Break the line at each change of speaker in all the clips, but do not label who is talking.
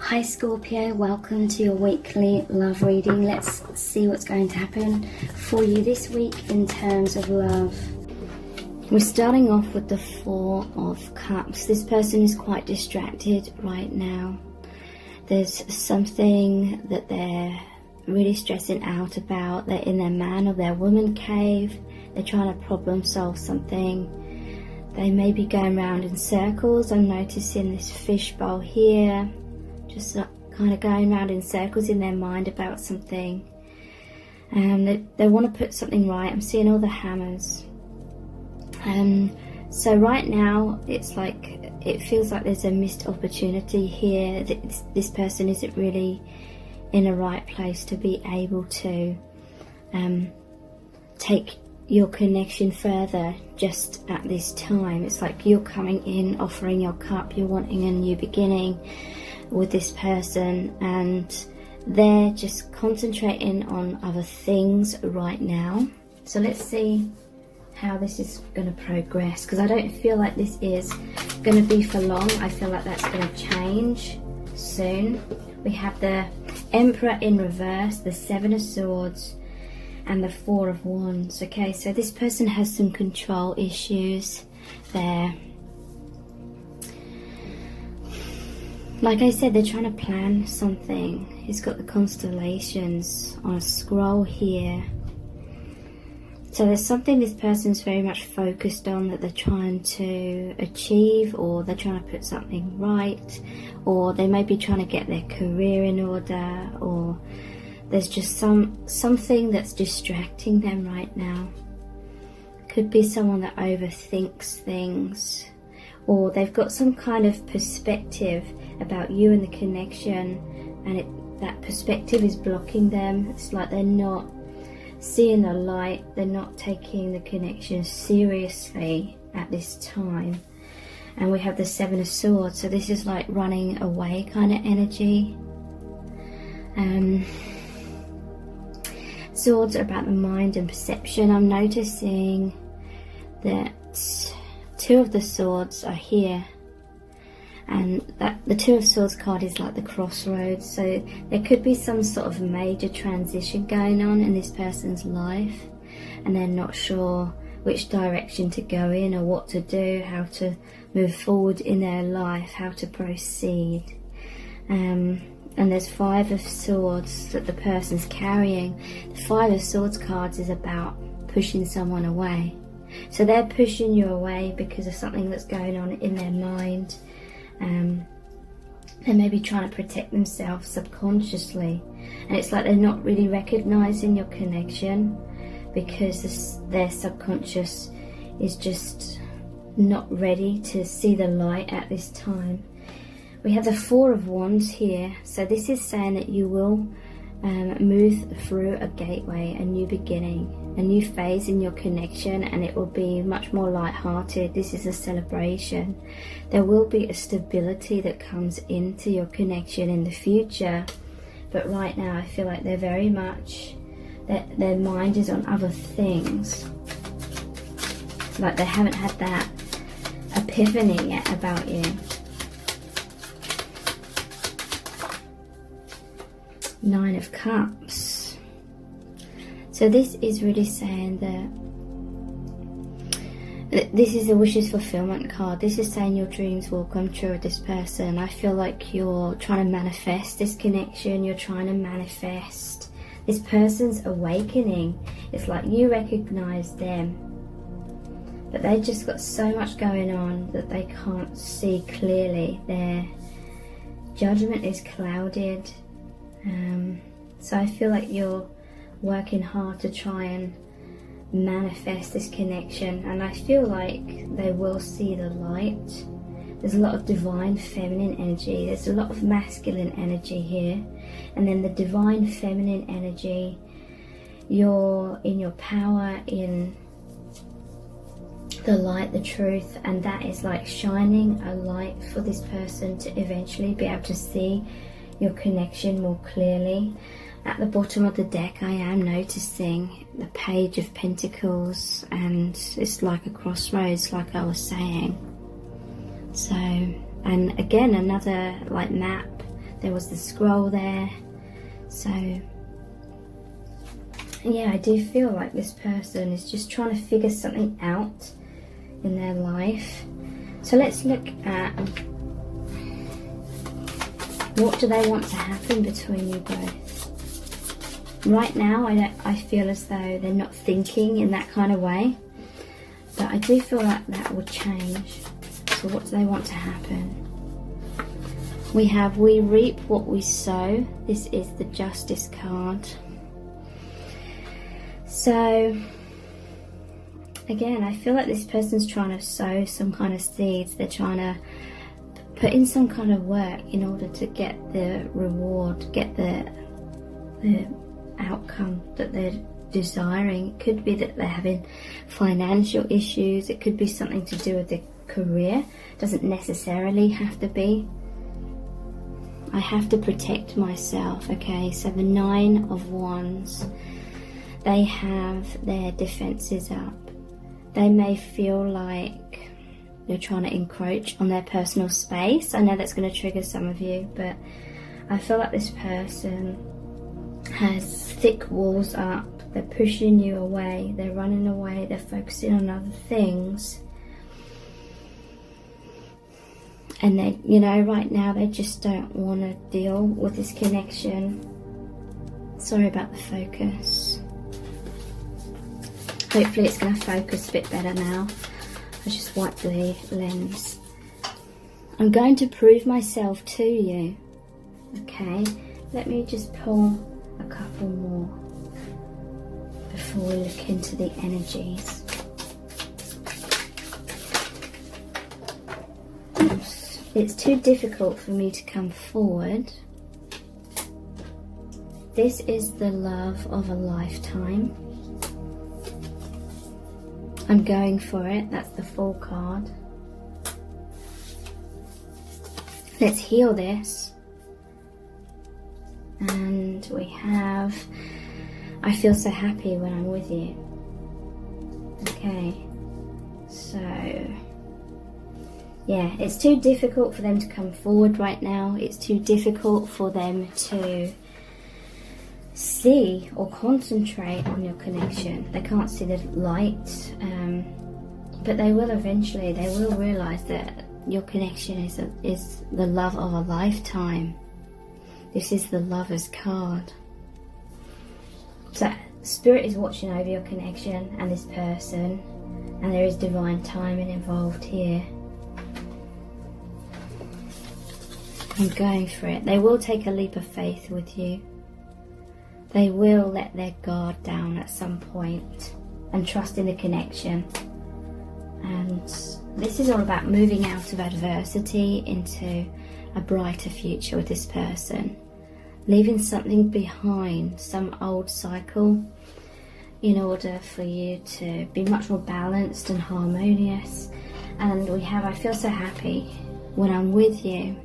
Hi Scorpio, welcome to your weekly love reading. Let's see what's going to happen for you this week in terms of love. We're starting off with the Four of Cups. This person is quite distracted right now. There's something that they're really stressing out about. They're in their man or their woman cave. They're trying to problem solve something. They may be going around in circles. I'm noticing this fishbowl here. Just kind of going around in circles in their mind about something. And they want to put something right. I'm seeing all the hammers. So right now, it's like, it feels like there's a missed opportunity here. This person isn't really in a right place to be able to take your connection further just at this time. It's like you're coming in, offering your cup, you're wanting a new beginning with this person, and they're just concentrating on other things right now. So let's see how this is going to progress, because I don't feel like this is going to be for long. I feel like that's going to change soon. We have the Emperor in reverse, the Seven of Swords, and the Four of Wands. Okay, so this person has some control issues there. Like I said, they're trying to plan something. He's got the constellations on a scroll here. So there's something this person's very much focused on that they're trying to achieve, or they're trying to put something right, or they may be trying to get their career in order, or there's just something that's distracting them right now. Could be someone that overthinks things, or they've got some kind of perspective about you and the connection, and that perspective is blocking them. It's like they're not seeing the light, they're not taking the connection seriously at this time. And we have the Seven of Swords, so this is like running away kind of energy. Swords are about the mind and perception. I'm noticing that Two of the Swords are here, and that the Two of Swords card is like the crossroads. So there could be some sort of major transition going on in this person's life, and they're not sure which direction to go in, or what to do, how to move forward in their life, how to proceed. And there's Five of Swords that the person's carrying. The Five of Swords cards is about pushing someone away. So they're pushing you away because of something that's going on in their mind. They may be trying to protect themselves subconsciously, and it's like they're not really recognizing your connection because their subconscious is just not ready to see the light at this time. We have the Four of Wands here, so this is saying that you will move through a gateway, a new beginning, a new phase in your connection, and it will be much more light-hearted. This is a celebration. There will be a stability that comes into your connection in the future, but right now I feel like they're very much, their mind is on other things. Like they haven't had that epiphany yet about you. Nine of Cups. So this is really saying that this is a wishes fulfillment card. This is saying your dreams will come true with this person. I feel like you're trying to manifest this connection. You're trying to manifest this person's awakening. It's like you recognize them, but they've just got so much going on that they can't see clearly. Their judgment is clouded. So I feel like you're working hard to try and manifest this connection, and I feel like they will see the light. There's a lot of divine feminine energy, there's a lot of masculine energy here, and then the divine feminine energy, you're in your power, in the light, the truth, and that is like shining a light for this person to eventually be able to see your connection more clearly. At the bottom of the deck I am noticing the Page of Pentacles, and it's like a crossroads, like I was saying. So, and again another like map There was the scroll there. So yeah, I do feel like this person is just trying to figure something out in their life. So let's look at, what do they want to happen between you both? Right now, I feel as though they're not thinking in that kind of way. But I do feel like that will change. So what do they want to happen? We have, we reap what we sow. This is the Justice card. So, again, I feel like this person's trying to sow some kind of seeds. They're trying to put in some kind of work in order to get the reward, get the outcome that they're desiring. It could be that they're having financial issues. It could be something to do with their career. It doesn't necessarily have to be. I have to protect myself. Okay, so the 9 of Wands. They have their defenses up. They may feel like you're trying to encroach on their personal space. I know that's going to trigger some of you, but I feel like this person has thick walls up. They're pushing you away. They're running away. They're focusing on other things. And they, you know, right now they just don't want to deal with this connection. Sorry about the focus. Hopefully it's going to focus a bit better now. I just wiped the lens. I'm going to prove myself to you. Okay, let me just pull a couple more before we look into the energies. Oops. It's too difficult for me to come forward. This is the love of a lifetime. I'm going for it. That's the Fool card. Let's heal this. And we have, I feel so happy when I'm with you. Okay. So, yeah, it's too difficult for them to come forward right now. It's too difficult for them to see or concentrate on your connection. They can't see the light, but they will eventually. They will realize that your connection is the love of a lifetime. This is the Lover's card. So Spirit is watching over your connection and this person, and there is divine timing involved here. I'm going for it. They will take a leap of faith with you. They will let their guard down at some point and trust in the connection. And this is all about moving out of adversity into a brighter future with this person. Leaving something behind, some old cycle, in order for you to be much more balanced and harmonious. And we have, I feel so happy when I'm with you.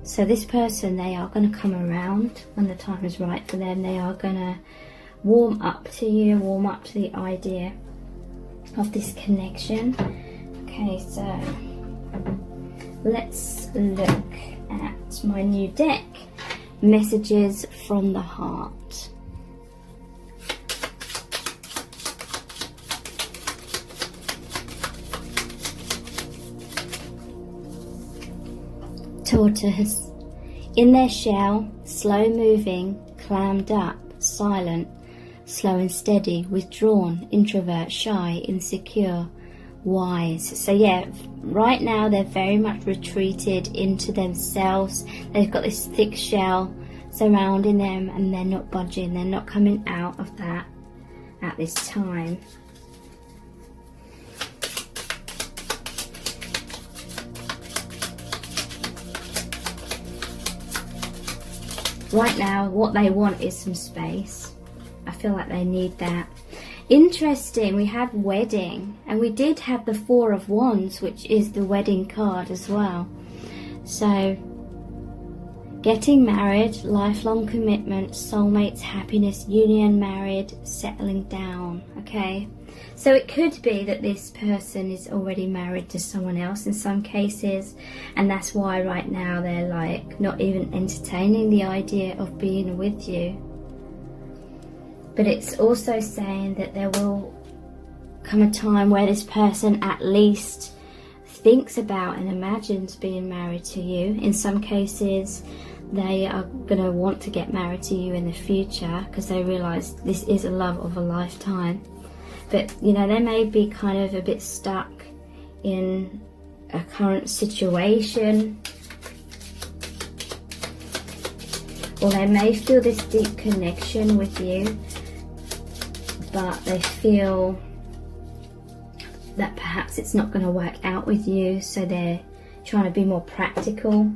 So this person, they are going to come around when the time is right for them. They are going to warm up to you, warm up to the idea of this connection. Okay, so let's look at my new deck. Messages from the Heart. Tortoise. In their shell, slow moving, clammed up, silent, slow and steady, withdrawn, introvert, shy, insecure, wise. So yeah, right now they're very much retreated into themselves. They've got this thick shell surrounding them and they're not budging. They're not coming out of that at this time. Right now, what they want is some space. I feel like they need that. Interesting, we have wedding. And we did have the 4 of Wands, which is the wedding card as well. So, Getting married, lifelong commitment, soulmates, happiness, union, married, settling down. Okay, so it could be that this person is already married to someone else in some cases, and that's why right now they're like not even entertaining the idea of being with you. But it's also saying that there will come a time where this person at least thinks about and imagines being married to you. In some cases they are going to want to get married to you in the future because they realize this is a love of a lifetime. But you know, they may be kind of a bit stuck in a current situation, or they may feel this deep connection with you, but they feel that perhaps it's not going to work out with you, so they're trying to be more practical.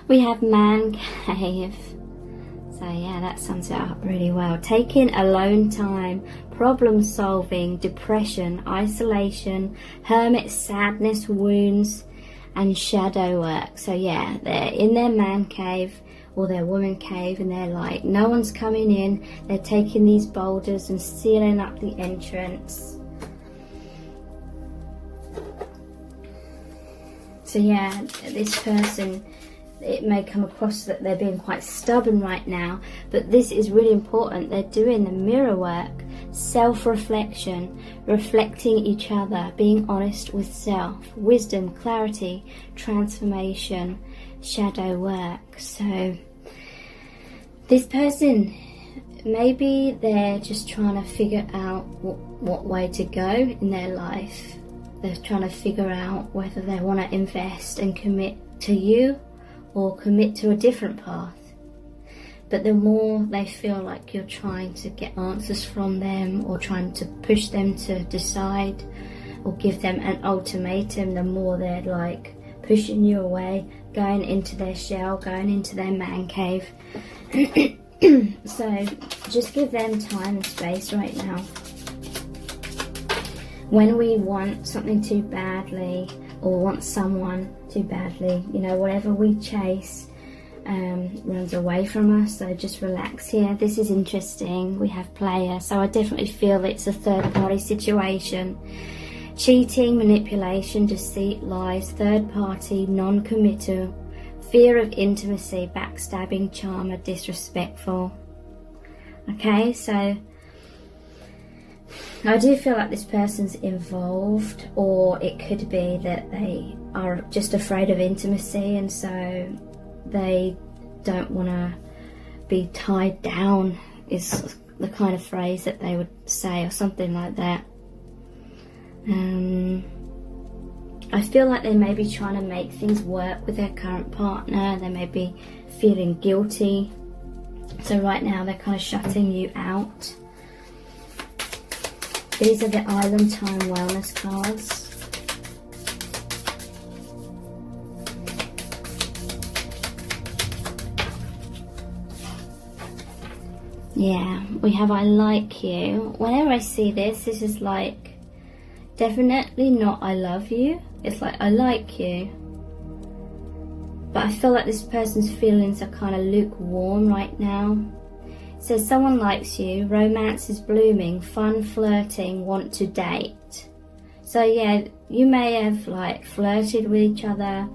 We have man cave, so yeah, that sums it up really well. Taking alone time, problem solving, depression, isolation, hermit, sadness, wounds, and shadow work. So yeah, they're in their man cave or their woman cave, and they're like, no one's coming in. They're taking these boulders and sealing up the entrance. So yeah, this person, it may come across that they're being quite stubborn right now, but this is really important. They're doing the mirror work, self-reflection, reflecting each other, being honest with self, wisdom, clarity, transformation, shadow work. So this person, maybe they're just trying to figure out what way to go in their life. They're trying to figure out whether they want to invest and commit to you or commit to a different path. But the more they feel like you're trying to get answers from them or trying to push them to decide or give them an ultimatum, the more they're like pushing you away, going into their shell, going into their man cave. So just give them time and space right now. When we want something too badly or want someone too badly, you know, whatever we chase runs away from us. So just relax here. This is interesting. We have player, so I definitely feel it's a third party situation. Cheating, manipulation, deceit, lies, third party, non-committal, fear of intimacy, backstabbing, charmer, disrespectful. Okay, so I do feel like this person's involved, or it could be that they are just afraid of intimacy and so they don't want to be tied down, is the kind of phrase that they would say, or something like that. I feel like they may be trying to make things work with their current partner. They may be feeling guilty, so right now they're kind of shutting you out. These are the Island Time Wellness cards. Yeah, we have I like you. Whenever I see this, this is like definitely not I love you. It's like I like you. But I feel like this person's feelings are kind of lukewarm right now. So someone likes you, romance is blooming, fun, flirting, want to date. So yeah, you may have like flirted with each other.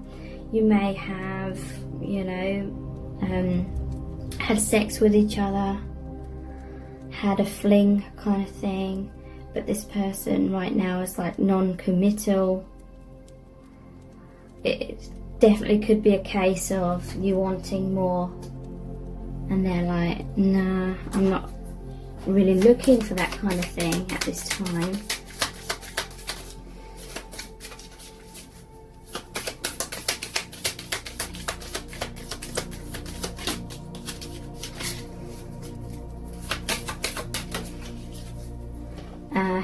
You may have, you know, had sex with each other, had a fling kind of thing. But this person right now is like non-committal. It definitely could be a case of you wanting more, and they're like, nah, I'm not really looking for that kind of thing at this time.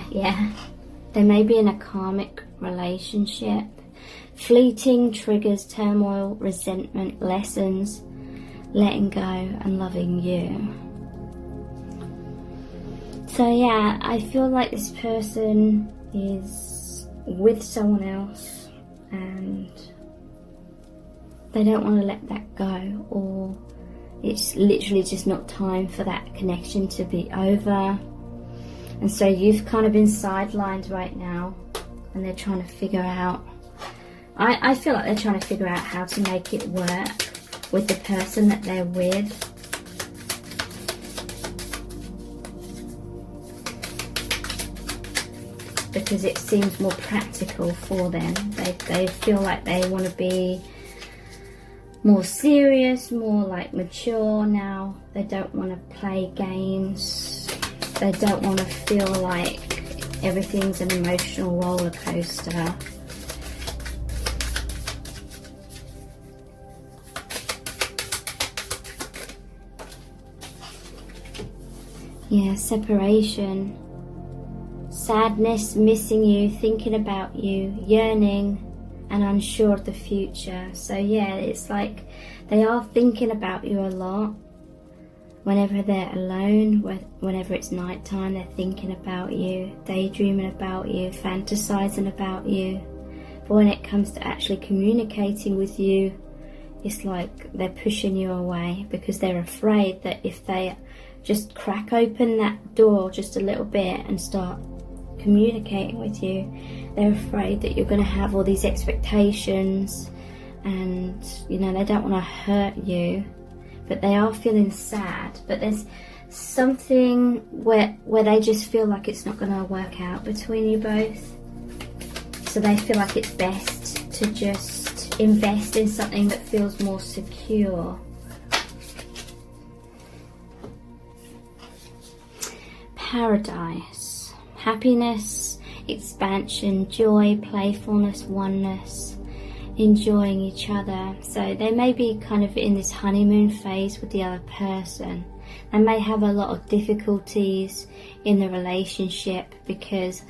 Yeah, they may be in a karmic relationship. Fleeting triggers, turmoil, resentment, lessons, letting go and loving you. So yeah, I feel like this person is with someone else, and they don't want to let that go, or it's literally just not time for that connection to be over. And so you've kind of been sidelined right now, and they're trying to figure out, I feel like they're trying to figure out how to make it work with the person that they're with. Because it seems more practical for them. They feel like they want to be more serious, more like mature now. They don't want to play games. They don't want to feel like everything's an emotional roller coaster. Yeah, separation. Sadness, missing you, thinking about you, yearning and unsure of the future. So yeah, it's like they are thinking about you a lot. Whenever they're alone, whenever it's nighttime, they're thinking about you, daydreaming about you, fantasizing about you. But when it comes to actually communicating with you, it's like they're pushing you away because they're afraid that if they just crack open that door just a little bit and start communicating with you, they're afraid that you're going to have all these expectations, and you know, they don't want to hurt you, but they are feeling sad. But there's something where they just feel like it's not going to work out between you both, so they feel like it's best to just invest in something that feels more secure. Paradise. Happiness, expansion, joy, playfulness, oneness, enjoying each other. So they may be kind of in this honeymoon phase with the other person. They may have a lot of difficulties in the relationship because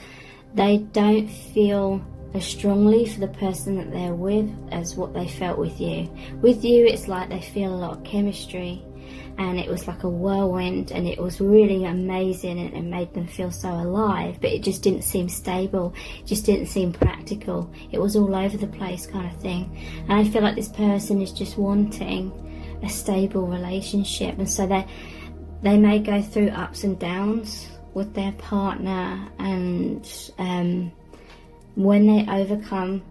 they don't feel as strongly for the person that they're with as what they felt with you. With you, it's like they feel a lot of chemistry, and it was like a whirlwind, and it was really amazing, and it made them feel so alive, but it just didn't seem stable, it just didn't seem practical. It was all over the place kind of thing. And I feel like this person is just wanting a stable relationship, and so they may go through ups and downs with their partner, and when they overcome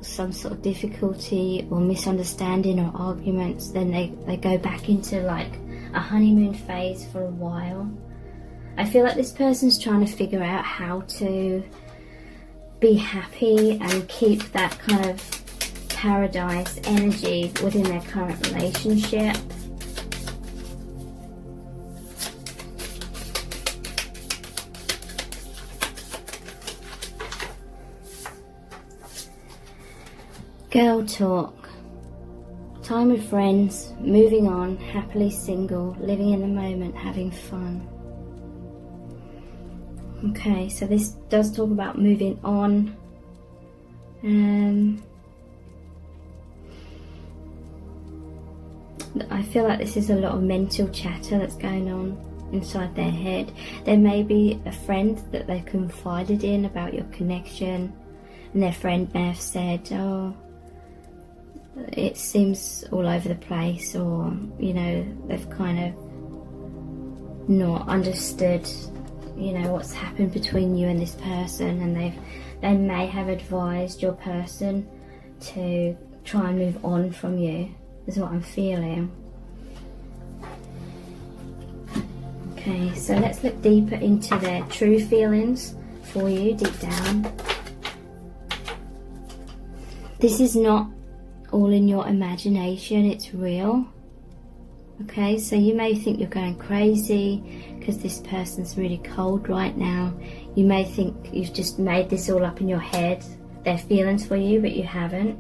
some sort of difficulty or misunderstanding or arguments, then they go back into like a honeymoon phase for a while. I feel like this person's trying to figure out how to be happy and keep that kind of paradise energy within their current relationship. Girl talk. Time with friends, moving on, happily single, living in the moment, having fun. Okay, so this does talk about moving on. I feel like this is a lot of mental chatter that's going on inside their head. There may be a friend that they've confided in about your connection, and their friend may have said, oh, it seems all over the place, or you know, they've kind of not understood, you know, what's happened between you and this person, and they may have advised your person to try and move on from you, is what I'm feeling. Okay, so let's look deeper into their true feelings for you deep down. This is not all in your imagination, it's real. Okay, so you may think you're going crazy because this person's really cold right now. You may think you've just made this all up in your head, their feelings for you, but you haven't.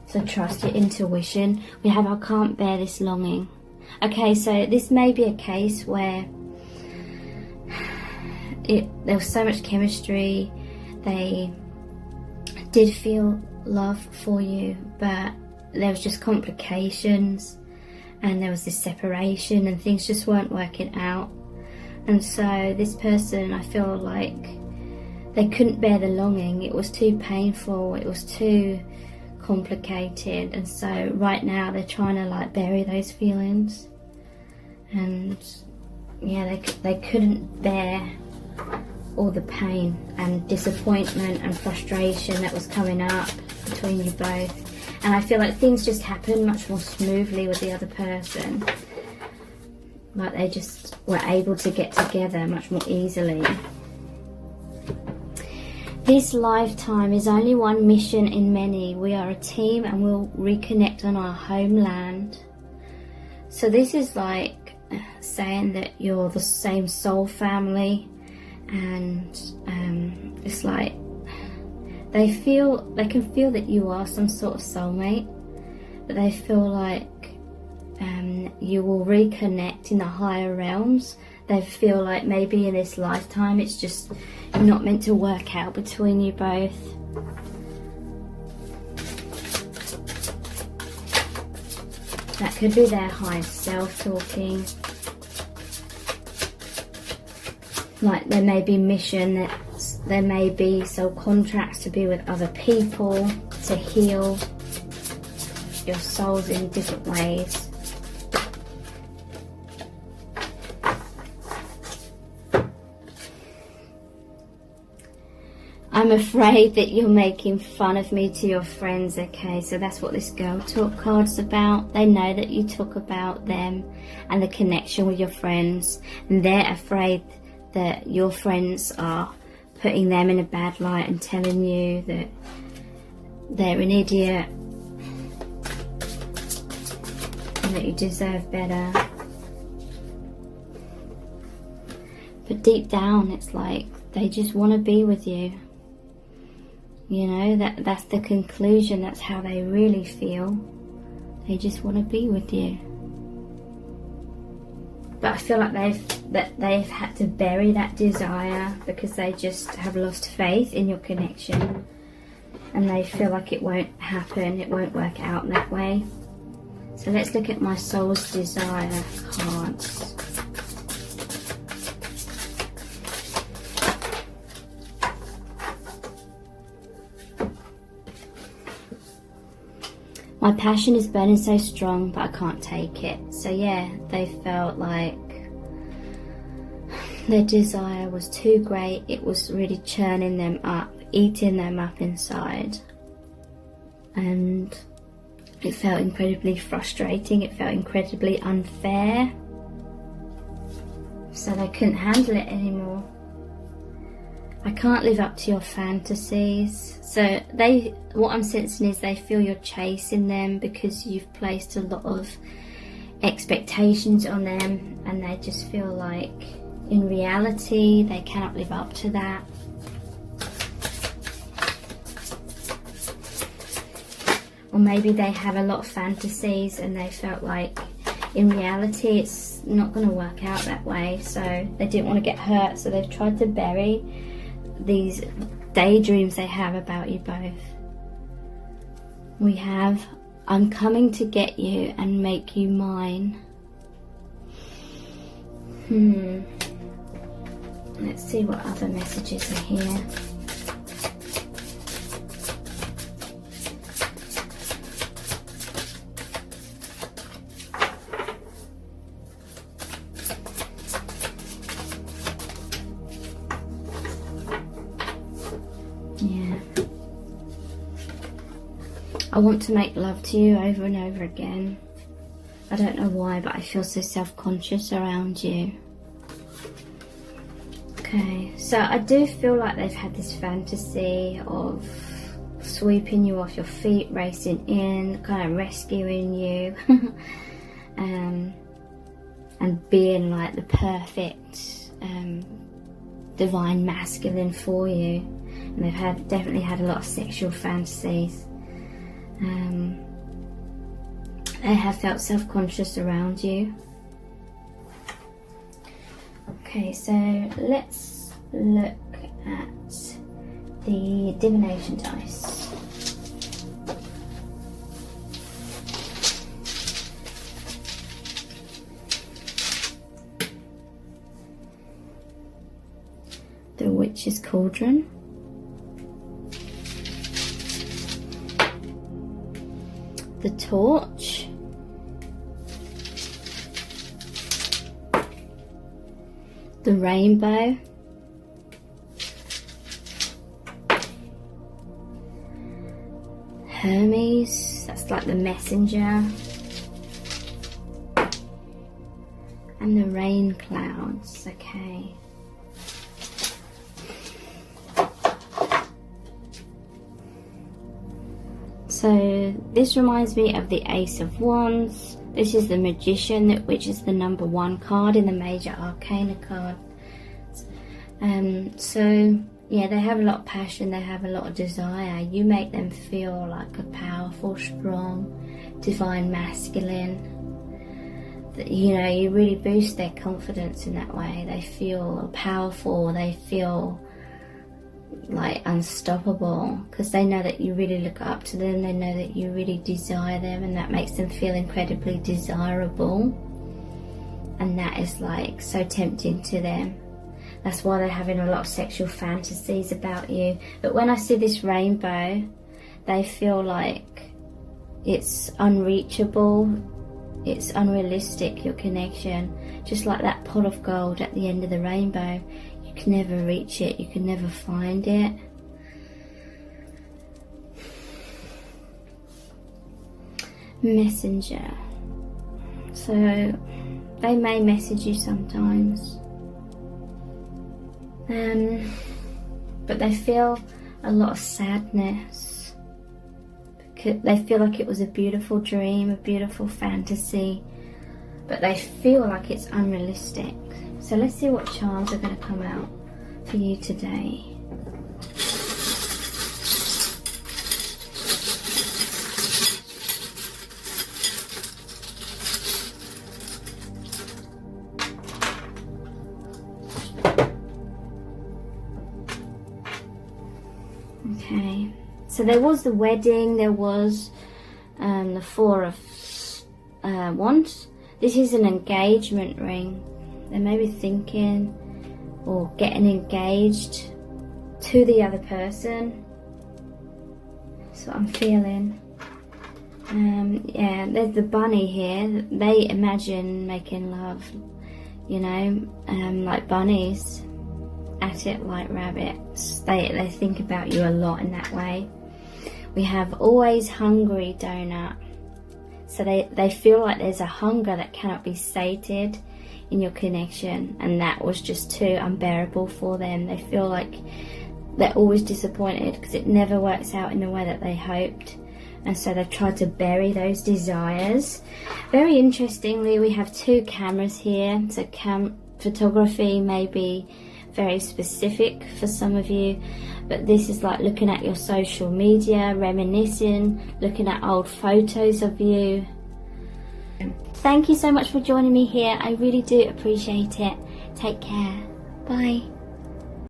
So trust your intuition. We have, I can't bear this longing. Okay, so this may be a case where there was so much chemistry, they did feel love for you, but there was just complications, and there was this separation, and things just weren't working out. And so this person, I feel like they couldn't bear the longing. It was too painful, it was too complicated, and so right now they're trying to like bury those feelings. And yeah, they couldn't bear all the pain and disappointment and frustration that was coming up between you both. And I feel like things just happen much more smoothly with the other person. Like they just were able to get together much more easily. This lifetime is only one mission in many. We are a team and we'll reconnect on our homeland. So this is like saying that you're the same soul family, and it's like they can feel that you are some sort of soulmate, but they feel like you will reconnect in the higher realms. They feel like maybe in this lifetime it's just not meant to work out between you both. That could be their higher self talking. Like there may be mission, there may be soul contracts to be with other people, to heal your souls in different ways. I'm afraid that you're making fun of me to your friends, okay? So that's what this girl talk card's about. They know that you talk about them and the connection with your friends, and they're afraid that your friends are putting them in a bad light and telling you that they're an idiot and that you deserve better. But deep down it's like they just want to be with you. You know, that's the conclusion. That's how they really feel. They just want to be with you. But I feel like they've had to bury that desire because they just have lost faith in your connection, and they feel like it won't happen, it won't work out that way. So let's look at my soul's desire cards. My passion is burning so strong, but I can't take it. So yeah, they felt like their desire was too great. It was really churning them up, eating them up inside. And it felt incredibly frustrating. It felt incredibly unfair. So they couldn't handle it anymore. I can't live up to your fantasies. So what I'm sensing is they feel you're chasing them because you've placed a lot of expectations on them, and they just feel like in reality they cannot live up to that. Or maybe they have a lot of fantasies and they felt like in reality it's not going to work out that way, so they didn't want to get hurt, so they've tried to bury these daydreams they have about you both. We have, I'm coming to get you and make you mine. Let's see what other messages are here. I want to make love to you over and over again. I don't know why, but I feel so self-conscious around you. Okay, so I do feel like they've had this fantasy of sweeping you off your feet, racing in, kind of rescuing you, and being like the perfect divine masculine for you. And they've definitely had a lot of sexual fantasies. They have felt self-conscious around you. Okay, so let's look at the divination dice. The Witch's Cauldron. the torch, the rainbow, Hermes, that's like the messenger, and the rain clouds. Okay. So this reminds me of the Ace of Wands. This is the Magician, which is the number 1 card in the major arcana card. So yeah, they have a lot of passion, they have a lot of desire. You make them feel like a powerful, strong, divine masculine. You know, you really boost their confidence in that way. They feel powerful, they feel like unstoppable, because they know that you really look up to them, they know that you really desire them, and that makes them feel incredibly desirable, and that is like so tempting to them. That's why they're having a lot of sexual fantasies about you. But when I see this rainbow, they feel like it's unreachable, it's unrealistic, your connection, just like that pot of gold at the end of the rainbow. You can never reach it, you can never find it. Messenger. So they may message you sometimes, but they feel a lot of sadness, because they feel like it was a beautiful dream, a beautiful fantasy, but they feel like it's unrealistic. So let's see what charms are going to come out for you today. Okay, so there was the wedding, there was the 4 of Wands. This is an engagement ring. They may be thinking or getting engaged to the other person. That's what I'm feeling. Yeah, there's the bunny here. They imagine making love, you know, like bunnies at it like rabbits. They think about you a lot in that way. We have always hungry donut. So they feel like there's a hunger that cannot be sated in your connection, and that was just too unbearable for them. They feel like they're always disappointed because it never works out in the way that they hoped, and so they've tried to bury those desires. Very interestingly, we have 2 cameras here, so photography may be very specific for some of you, but this is like looking at your social media, reminiscing, looking at old photos of you. Thank you so much for joining me here. I really do appreciate it. Take care. Bye.